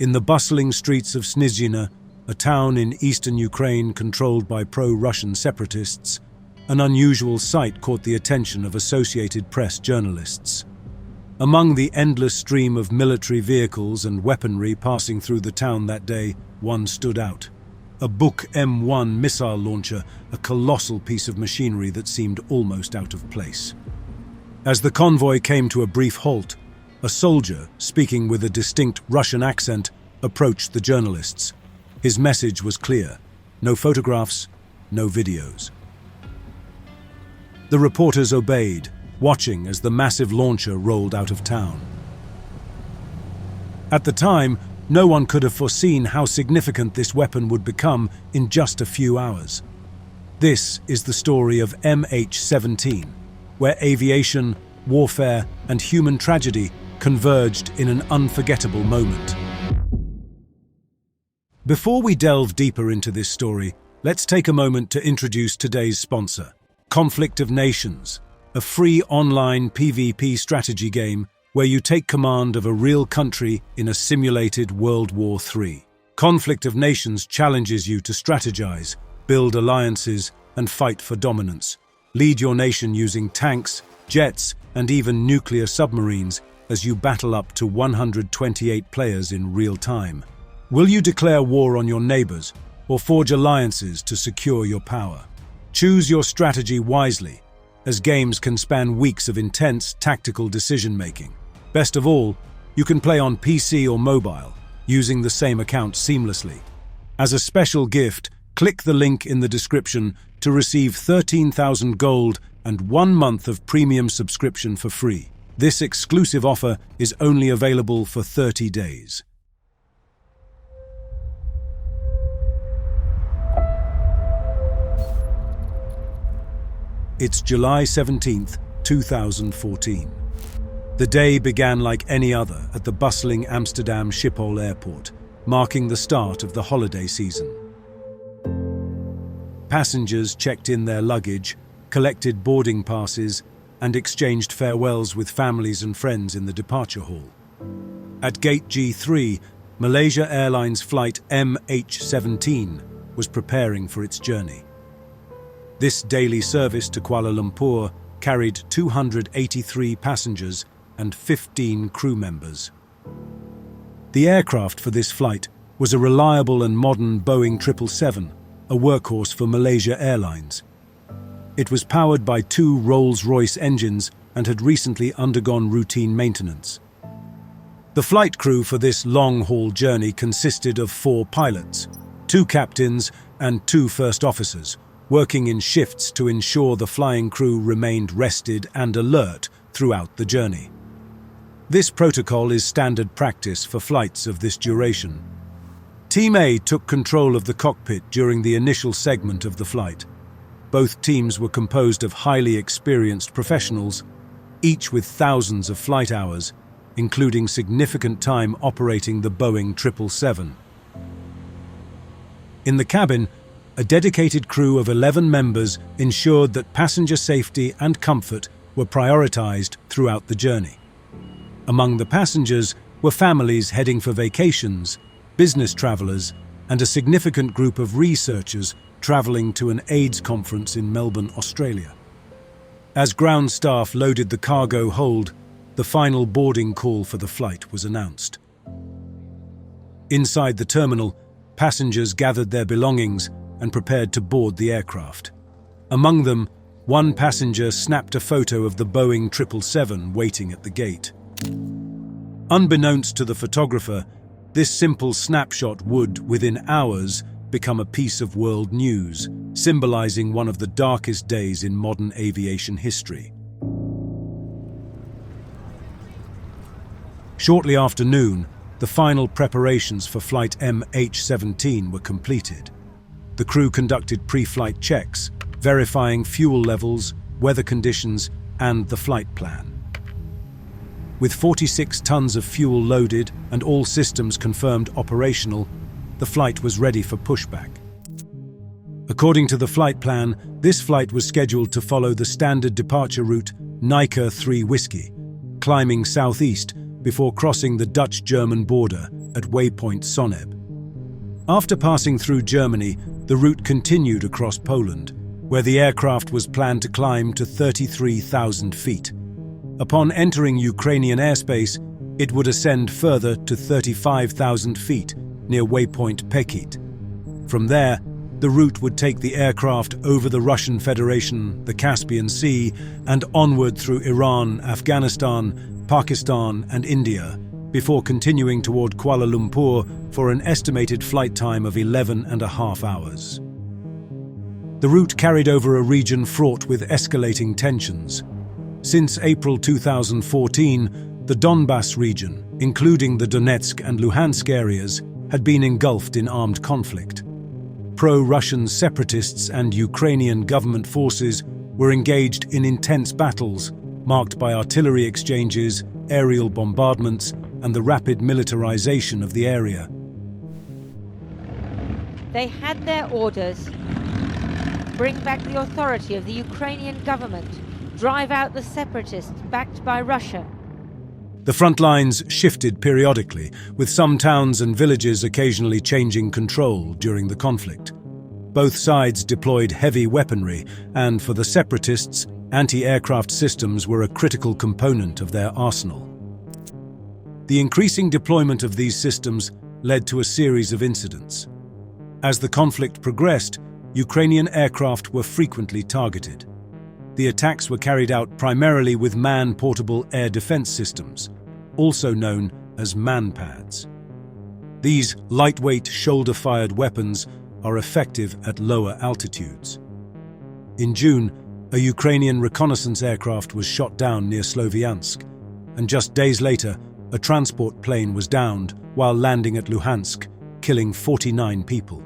In the bustling streets of Snizhina, a town in eastern Ukraine controlled by pro-Russian separatists, an unusual sight caught the attention of Associated Press journalists. Among the endless stream of military vehicles and weaponry passing through the town that day, one stood out. A Buk M1 missile launcher, a colossal piece of machinery that seemed almost out of place. As the convoy came to a brief halt, a soldier, speaking with a distinct Russian accent, approached the journalists. His message was clear: no photographs, no videos. The reporters obeyed, watching as the massive launcher rolled out of town. At the time, no one could have foreseen how significant this weapon would become in just a few hours. This is the story of MH-17, where aviation, warfare, and human tragedy converged in an unforgettable moment. Before we delve deeper into this story, let's take a moment to introduce today's sponsor, Conflict of Nations, a free online PvP strategy game where you take command of a real country in a simulated World War III. Conflict of Nations challenges you to strategize, build alliances, and fight for dominance. Lead your nation using tanks, jets, and even nuclear submarines as you battle up to 128 players in real time. Will you declare war on your neighbors or forge alliances to secure your power? Choose your strategy wisely, as games can span weeks of intense tactical decision-making. Best of all, you can play on PC or mobile, using the same account seamlessly. As a special gift, click the link in the description to receive 13,000 gold and 1 month of premium subscription for free. This exclusive offer is only available for 30 days. It's July 17th, 2014. The day began like any other at the bustling Amsterdam Schiphol airport, marking the start of the holiday season. Passengers checked in their luggage, collected boarding passes, and exchanged farewells with families and friends in the departure hall. At Gate G3, Malaysia Airlines Flight MH-17 was preparing for its journey. This daily service to Kuala Lumpur carried 283 passengers and 15 crew members. The aircraft for this flight was a reliable and modern Boeing 777, a workhorse for Malaysia Airlines. It was powered by 2 Rolls-Royce engines and had recently undergone routine maintenance. The flight crew for this long-haul journey consisted of 4 pilots, 2 captains and 2 first officers, working in shifts to ensure the flying crew remained rested and alert throughout the journey. This protocol is standard practice for flights of this duration. Team A took control of the cockpit during the initial segment of the flight. Both teams were composed of highly experienced professionals, each with thousands of flight hours, including significant time operating the Boeing 777. In the cabin, a dedicated crew of 11 members ensured that passenger safety and comfort were prioritized throughout the journey. Among the passengers were families heading for vacations, business travelers, and a significant group of researchers traveling to an AIDS conference in Melbourne, Australia. As ground staff loaded the cargo hold, the final boarding call for the flight was announced. Inside the terminal, passengers gathered their belongings and prepared to board the aircraft. Among them, one passenger snapped a photo of the Boeing 777 waiting at the gate. Unbeknownst to the photographer, this simple snapshot would, within hours, become a piece of world news, symbolizing one of the darkest days in modern aviation history. Shortly after noon, the final preparations for Flight MH-17 were completed. The crew conducted pre-flight checks, verifying fuel levels, weather conditions, and the flight plan. With 46 tons of fuel loaded and all systems confirmed operational, the flight was ready for pushback. According to the flight plan, this flight was scheduled to follow the standard departure route Nika 3 Whiskey, climbing southeast before crossing the Dutch-German border at waypoint Sonneb. After passing through Germany, the route continued across Poland, where the aircraft was planned to climb to 33,000 feet. Upon entering Ukrainian airspace, it would ascend further to 35,000 feet near waypoint Pekit. From there, the route would take the aircraft over the Russian Federation, the Caspian Sea, and onward through Iran, Afghanistan, Pakistan, and India, before continuing toward Kuala Lumpur for an estimated flight time of 11.5 hours. The route carried over a region fraught with escalating tensions. Since April 2014, the Donbass region, including the Donetsk and Luhansk areas, had been engulfed in armed conflict. Pro-Russian separatists and Ukrainian government forces were engaged in intense battles, marked by artillery exchanges, aerial bombardments, and the rapid militarization of the area. They had their orders. Bring back the authority of the Ukrainian government. Drive out the separatists backed by Russia. The front lines shifted periodically, with some towns and villages occasionally changing control during the conflict. Both sides deployed heavy weaponry, and for the separatists, anti-aircraft systems were a critical component of their arsenal. The increasing deployment of these systems led to a series of incidents. As the conflict progressed, Ukrainian aircraft were frequently targeted. The attacks were carried out primarily with man-portable air defense systems, also known as manpads. These lightweight, shoulder-fired weapons are effective at lower altitudes. In June, a Ukrainian reconnaissance aircraft was shot down near Sloviansk, and just days later, a transport plane was downed while landing at Luhansk, killing 49 people.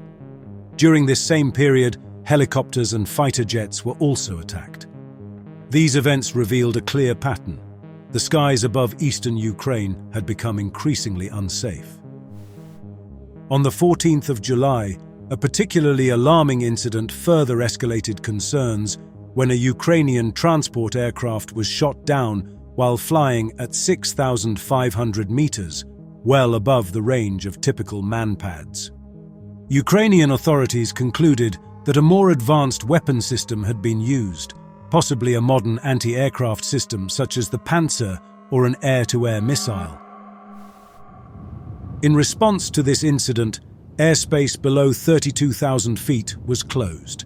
During this same period, helicopters and fighter jets were also attacked. These events revealed a clear pattern. The skies above eastern Ukraine had become increasingly unsafe. On the 14th of July, a particularly alarming incident further escalated concerns when a Ukrainian transport aircraft was shot down while flying at 6,500 meters, well above the range of typical manpads. Ukrainian authorities concluded that a more advanced weapon system had been used, possibly a modern anti-aircraft system such as the Panzer or an air-to-air missile. In response to this incident, airspace below 32,000 feet was closed.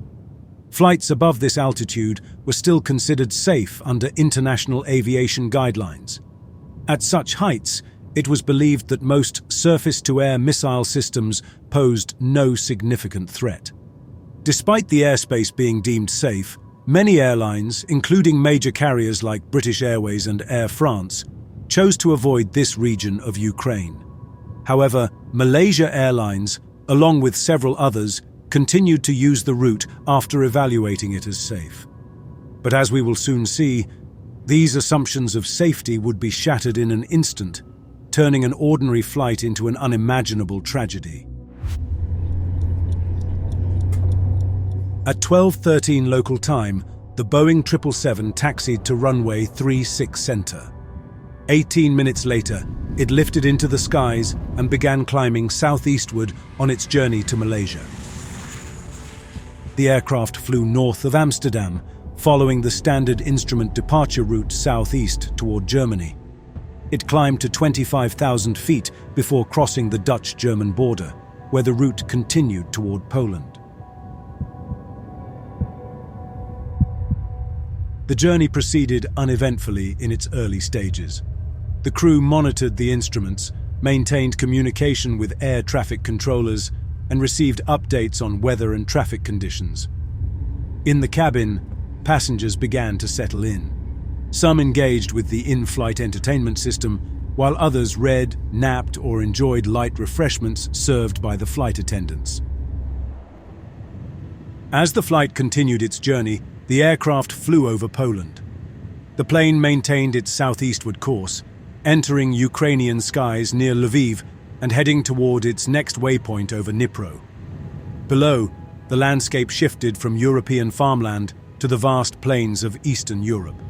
Flights above this altitude were still considered safe under international aviation guidelines. At such heights, it was believed that most surface-to-air missile systems posed no significant threat. Despite the airspace being deemed safe, many airlines, including major carriers like British Airways and Air France, chose to avoid this region of Ukraine. However, Malaysia Airlines, along with several others, continued to use the route after evaluating it as safe. But as we will soon see, these assumptions of safety would be shattered in an instant, turning an ordinary flight into an unimaginable tragedy. At 12:13 local time, the Boeing 777 taxied to runway 36 center. 18 minutes later, it lifted into the skies and began climbing southeastward on its journey to Malaysia. The aircraft flew north of Amsterdam, following the standard instrument departure route southeast toward Germany. It climbed to 25,000 feet before crossing the Dutch-German border, where the route continued toward Poland. The journey proceeded uneventfully in its early stages. The crew monitored the instruments, maintained communication with air traffic controllers, and received updates on weather and traffic conditions. In the cabin, passengers began to settle in. Some engaged with the in-flight entertainment system, while others read, napped, or enjoyed light refreshments served by the flight attendants. As the flight continued its journey, the aircraft flew over Poland. The plane maintained its southeastward course, entering Ukrainian skies near Lviv and heading toward its next waypoint over Dnipro. Below, the landscape shifted from European farmland to the vast plains of Eastern Europe.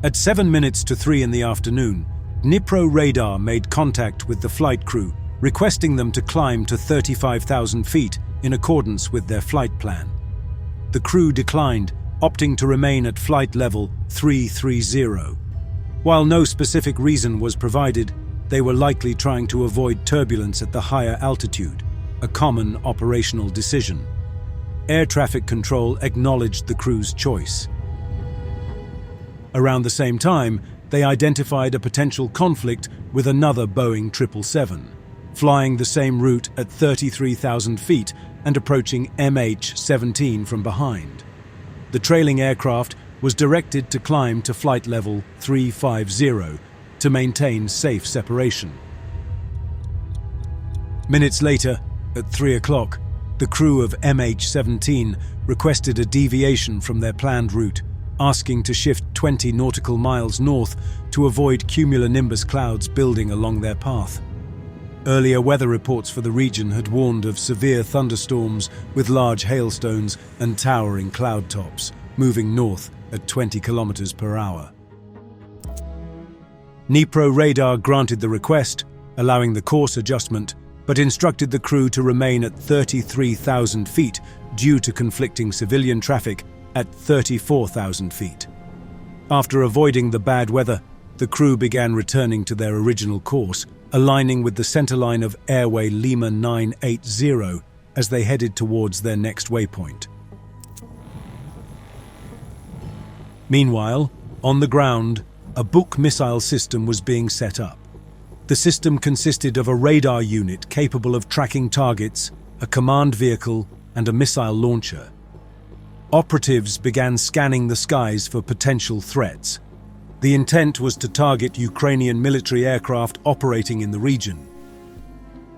At 7 minutes to 3 in the afternoon, Dnipro radar made contact with the flight crew, requesting them to climb to 35,000 feet in accordance with their flight plan. The crew declined, opting to remain at flight level 330. While no specific reason was provided, they were likely trying to avoid turbulence at the higher altitude, a common operational decision. Air traffic control acknowledged the crew's choice. Around the same time, they identified a potential conflict with another Boeing 777, flying the same route at 33,000 feet and approaching MH-17 from behind. The trailing aircraft was directed to climb to flight level 350 to maintain safe separation. Minutes later, at 3 o'clock, the crew of MH-17 requested a deviation from their planned route, asking to shift 20 nautical miles north to avoid cumulonimbus clouds building along their path. Earlier weather reports for the region had warned of severe thunderstorms with large hailstones and towering cloud tops, moving north at 20 kilometers per hour. Dnipro radar granted the request, allowing the course adjustment, but instructed the crew to remain at 33,000 feet due to conflicting civilian traffic at 34,000 feet. After avoiding the bad weather, the crew began returning to their original course, aligning with the centerline of Airway Lima 980 as they headed towards their next waypoint. Meanwhile, on the ground, a Buk missile system was being set up. The system consisted of a radar unit capable of tracking targets, a command vehicle, and a missile launcher. Operatives began scanning the skies for potential threats. The intent was to target Ukrainian military aircraft operating in the region.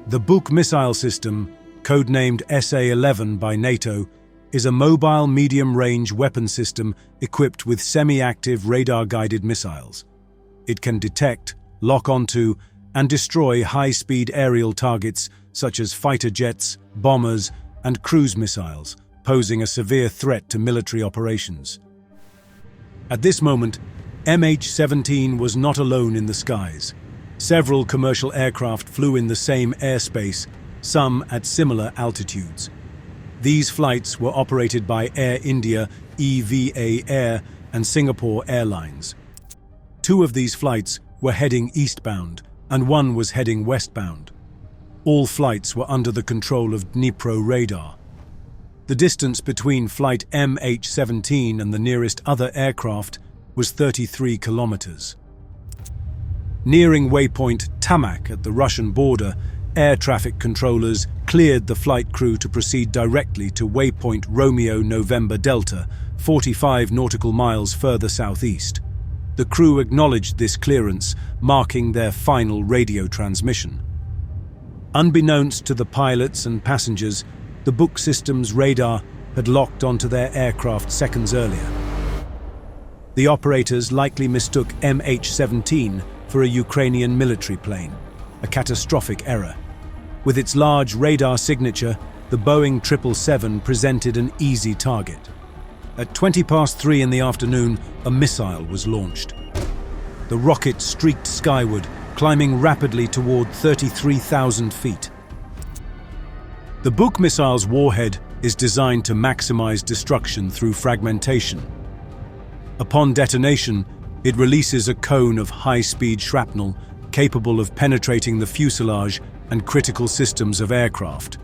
The Buk missile system, codenamed SA-11 by NATO, is a mobile medium-range weapon system equipped with semi-active radar-guided missiles. It can detect, lock onto, and destroy high-speed aerial targets such as fighter jets, bombers, and cruise missiles, posing a severe threat to military operations. At this moment, MH-17 was not alone in the skies. Several commercial aircraft flew in the same airspace, some at similar altitudes. These flights were operated by Air India, EVA Air, and Singapore Airlines. 2 of these flights were heading eastbound, and 1 was heading westbound. All flights were under the control of Dnipro radar. The distance between flight MH17 and the nearest other aircraft was 33 kilometers. Nearing waypoint Tamak at the Russian border, air traffic controllers cleared the flight crew to proceed directly to waypoint Romeo November Delta, 45 nautical miles further southeast. The crew acknowledged this clearance, marking their final radio transmission. Unbeknownst to the pilots and passengers, the Buk system's radar had locked onto their aircraft seconds earlier. The operators likely mistook MH17 for a Ukrainian military plane, a catastrophic error. With its large radar signature, the Boeing 777 presented an easy target. At 20 past 3 in the afternoon, a missile was launched. The rocket streaked skyward, climbing rapidly toward 33,000 feet. The Buk missile's warhead is designed to maximize destruction through fragmentation. Upon detonation, it releases a cone of high-speed shrapnel capable of penetrating the fuselage and critical systems of aircraft.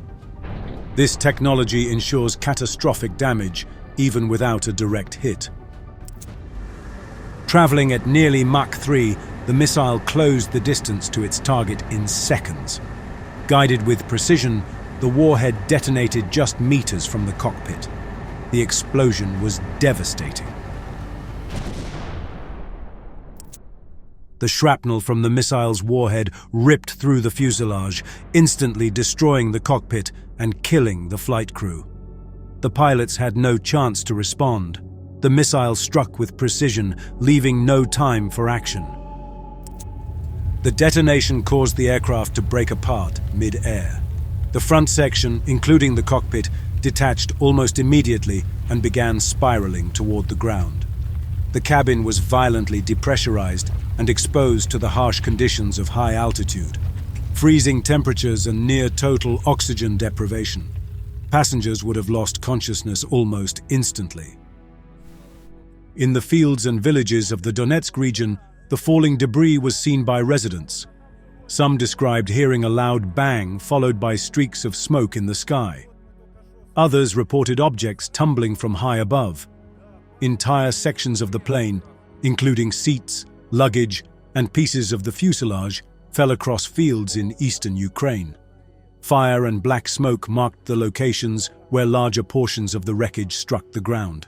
This technology ensures catastrophic damage even without a direct hit. Traveling at nearly Mach 3, the missile closed the distance to its target in seconds. Guided with precision, the warhead detonated just meters from the cockpit. The explosion was devastating. The shrapnel from the missile's warhead ripped through the fuselage, instantly destroying the cockpit and killing the flight crew. The pilots had no chance to respond. The missile struck with precision, leaving no time for action. The detonation caused the aircraft to break apart mid-air. The front section, including the cockpit, detached almost immediately and began spiraling toward the ground. The cabin was violently depressurized and exposed to the harsh conditions of high altitude, freezing temperatures and near-total oxygen deprivation. Passengers would have lost consciousness almost instantly. In the fields and villages of the Donetsk region, the falling debris was seen by residents. Some described hearing a loud bang followed by streaks of smoke in the sky. Others reported objects tumbling from high above. Entire sections of the plane, including seats, luggage, and pieces of the fuselage, fell across fields in eastern Ukraine. Fire and black smoke marked the locations where larger portions of the wreckage struck the ground.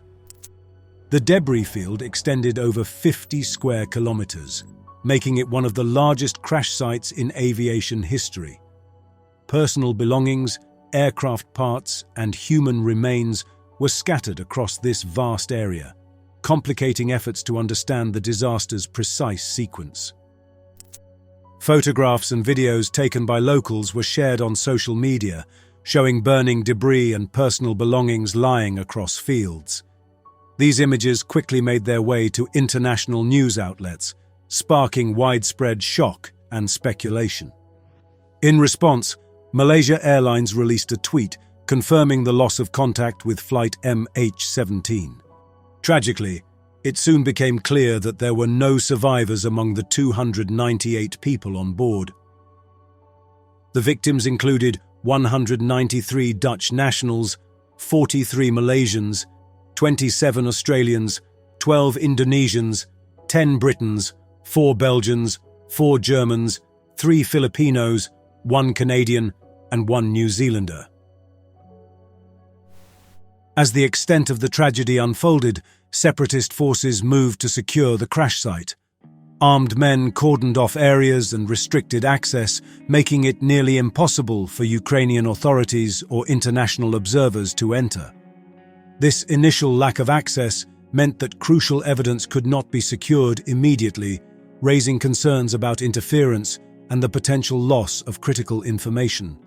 The debris field extended over 50 square kilometers, making it one of the largest crash sites in aviation history. Personal belongings, aircraft parts, and human remains were scattered across this vast area, complicating efforts to understand the disaster's precise sequence. Photographs and videos taken by locals were shared on social media, showing burning debris and personal belongings lying across fields. These images quickly made their way to international news outlets, sparking widespread shock and speculation. In response, Malaysia Airlines released a tweet confirming the loss of contact with Flight MH-17. Tragically, it soon became clear that there were no survivors among the 298 people on board. The victims included 193 Dutch nationals, 43 Malaysians, 27 Australians, 12 Indonesians, 10 Britons, 4 Belgians, 4 Germans, 3 Filipinos, 1 Canadian, and 1 New Zealander. As the extent of the tragedy unfolded, separatist forces moved to secure the crash site. Armed men cordoned off areas and restricted access, making it nearly impossible for Ukrainian authorities or international observers to enter. This initial lack of access meant that crucial evidence could not be secured immediately, raising concerns about interference and the potential loss of critical information.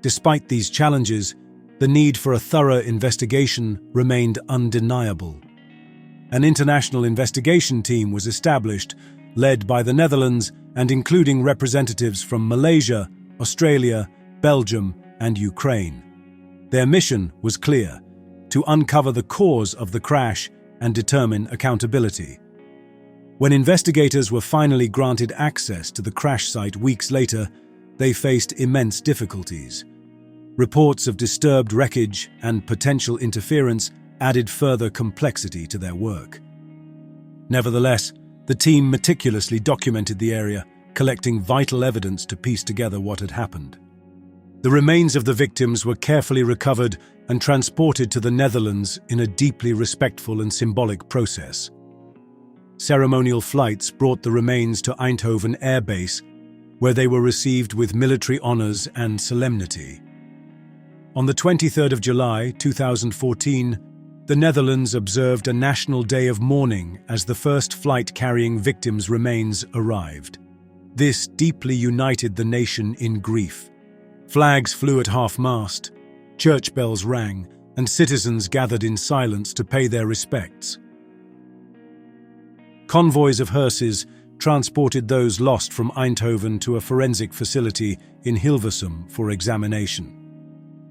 Despite these challenges, the need for a thorough investigation remained undeniable. An international investigation team was established, led by the Netherlands and including representatives from Malaysia, Australia, Belgium, and Ukraine. Their mission was clear: to uncover the cause of the crash and determine accountability. When investigators were finally granted access to the crash site weeks later, they faced immense difficulties. Reports of disturbed wreckage and potential interference added further complexity to their work. Nevertheless, the team meticulously documented the area, collecting vital evidence to piece together what had happened. The remains of the victims were carefully recovered and transported to the Netherlands in a deeply respectful and symbolic process. Ceremonial flights brought the remains to Eindhoven Air Base, where they were received with military honors and solemnity. On the 23rd of July, 2014, the Netherlands observed a national day of mourning as the first flight carrying victims' remains arrived. This deeply united the nation in grief. Flags flew at half-mast, church bells rang, and citizens gathered in silence to pay their respects. Convoys of hearses transported those lost from Eindhoven to a forensic facility in Hilversum for examination.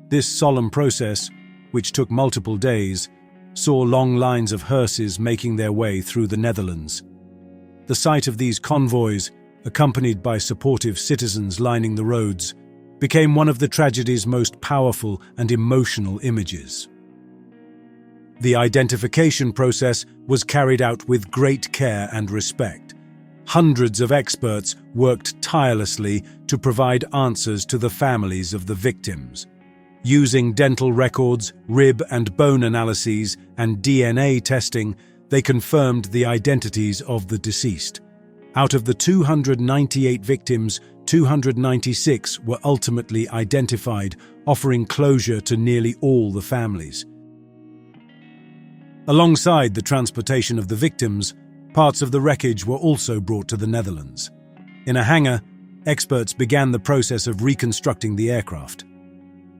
This solemn process, which took multiple days, saw long lines of hearses making their way through the Netherlands. The sight of these convoys, accompanied by supportive citizens lining the roads, became one of the tragedy's most powerful and emotional images. The identification process was carried out with great care and respect. Hundreds of experts worked tirelessly to provide answers to the families of the victims. Using dental records, rib and bone analyses, and DNA testing, they confirmed the identities of the deceased. Out of the 298 victims, 296 were ultimately identified, offering closure to nearly all the families. Alongside the transportation of the victims, parts of the wreckage were also brought to the Netherlands. In a hangar, experts began the process of reconstructing the aircraft.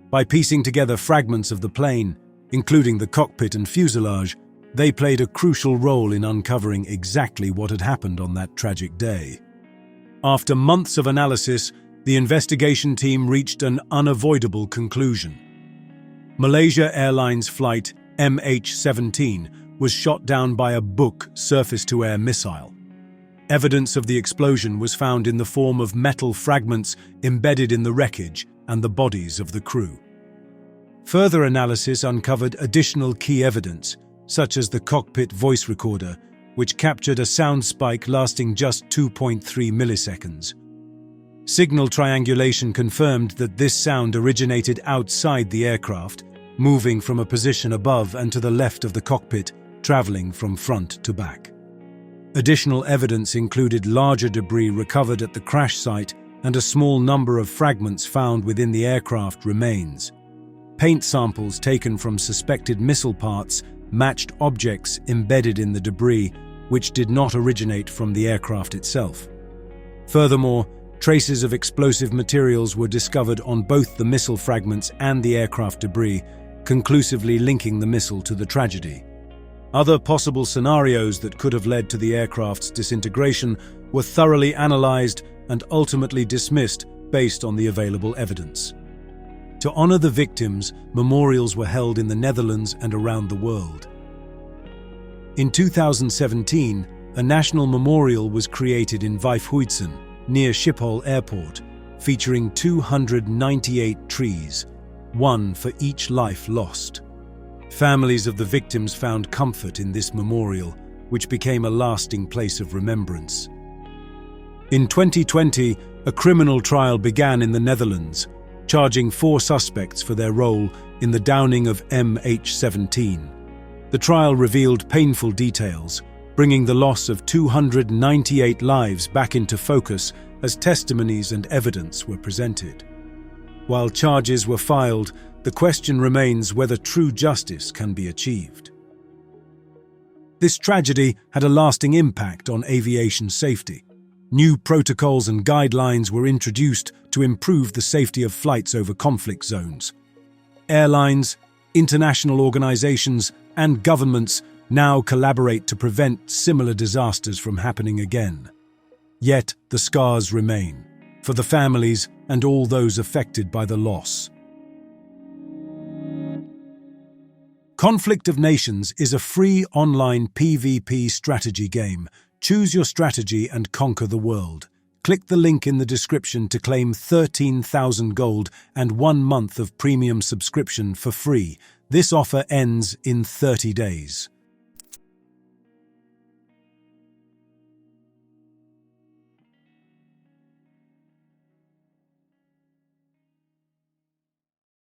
By piecing together fragments of the plane, including the cockpit and fuselage, They played a crucial role in uncovering exactly what had happened on that tragic day. After months of analysis, the investigation team reached an unavoidable conclusion. Malaysia Airlines Flight MH-17 was shot down by a Boeing surface-to-air missile. Evidence of the explosion was found in the form of metal fragments embedded in the wreckage and the bodies of the crew. Further analysis uncovered additional key evidence, such as the cockpit voice recorder, which captured a sound spike lasting just 2.3 milliseconds. Signal triangulation confirmed that this sound originated outside the aircraft, moving from a position above and to the left of the cockpit, traveling from front to back. Additional evidence included larger debris recovered at the crash site and a small number of fragments found within the aircraft remains. Paint samples taken from suspected missile parts matched objects embedded in the debris, which did not originate from the aircraft itself. Furthermore, traces of explosive materials were discovered on both the missile fragments and the aircraft debris, conclusively linking the missile to the tragedy. Other possible scenarios that could have led to the aircraft's disintegration were thoroughly analyzed and ultimately dismissed based on the available evidence. To honor the victims, memorials were held in the Netherlands and around the world. In 2017, a national memorial was created in Vijfhuizen, near Schiphol Airport, featuring 298 trees, one for each life lost. Families of the victims found comfort in this memorial, which became a lasting place of remembrance. In 2020, a criminal trial began in the Netherlands, charging 4 suspects for their role in the downing of MH17. The trial revealed painful details, bringing the loss of 298 lives back into focus as testimonies and evidence were presented. While charges were filed, the question remains whether true justice can be achieved. This tragedy had a lasting impact on aviation safety. New protocols and guidelines were introduced to improve the safety of flights over conflict zones. Airlines, international organizations, and governments now collaborate to prevent similar disasters from happening again. Yet the scars remain, for the families and all those affected by the loss. Conflict of Nations is a free online PvP strategy game. Choose your strategy and conquer the world. Click the link in the description to claim 13,000 gold and 1 month of premium subscription for free. This offer ends in 30 days.